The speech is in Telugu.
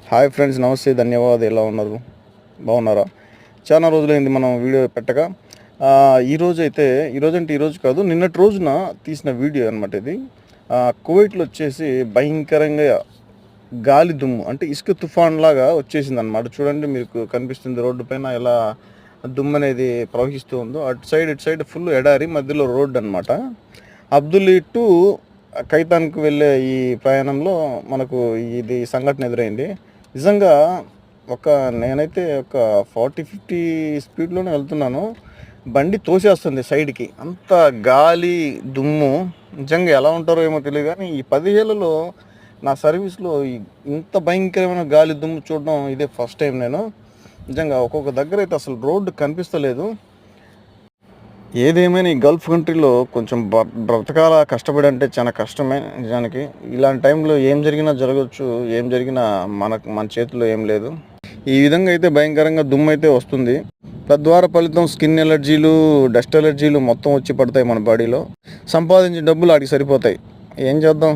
హాయ్ ఫ్రెండ్స్, నమస్తే, ధన్యవాదాలు. ఎలా ఉన్నారు? బాగున్నారా? చాలా రోజులైంది మనం వీడియో పెట్టక. ఈరోజు కాదు, నిన్నటి రోజున తీసిన వీడియో అనమాట ఇది. కువైట్లో వచ్చేసి భయంకరంగా గాలి దుమ్ము అంటే ఇసుక తుఫాన్ లాగా వచ్చేసింది అనమాట. చూడండి, మీకు కనిపిస్తుంది రోడ్డు పైన ఎలా దుమ్ము అనేది ప్రవహిస్తూ ఉందో. ఇటు సైడ్ ఫుల్ ఎడారి, మధ్యలో రోడ్డు అనమాట. అబ్దుల్లీ టు కైతాన్కు వెళ్ళే ఈ ప్రయాణంలో మనకు ఇది సంఘటన ఎదురైంది. నిజంగా నేనైతే ఒక 40-50 స్పీడ్లోనే వెళ్తున్నాను. బండి తోసేస్తుంది సైడ్కి, అంత గాలి దుమ్ము. నిజంగా ఎలా ఉంటారో ఏమో తెలియదు, కానీ ఈ 10 ఏళ్లలో నా సర్వీస్లో ఇంత భయంకరమైన గాలి దుమ్ము చూడడం ఇదే ఫస్ట్ టైం నేను. నిజంగా ఒక్కొక్క దగ్గర అయితే అసలు రోడ్డు కనిపిస్తలేదు. ఏదేమైనా ఈ గల్ఫ్ కంట్రీలో కొంచెం బ్రతకాల కష్టపడి అంటే చాలా కష్టమే నిజానికి. ఇలాంటి టైంలో ఏం జరిగినా జరగవచ్చు, ఏం జరిగినా మన చేతిలో ఏం లేదు. ఈ విధంగా అయితే భయంకరంగా దుమ్ము అయితే వస్తుంది. తద్వారా ఫలితం స్కిన్ ఎలర్జీలు, డస్ట్ ఎలర్జీలు మొత్తం వచ్చి పడతాయి మన బాడీలో. సంపాదించిన డబ్బులు వాటికి సరిపోతాయి. ఏం చేద్దాం.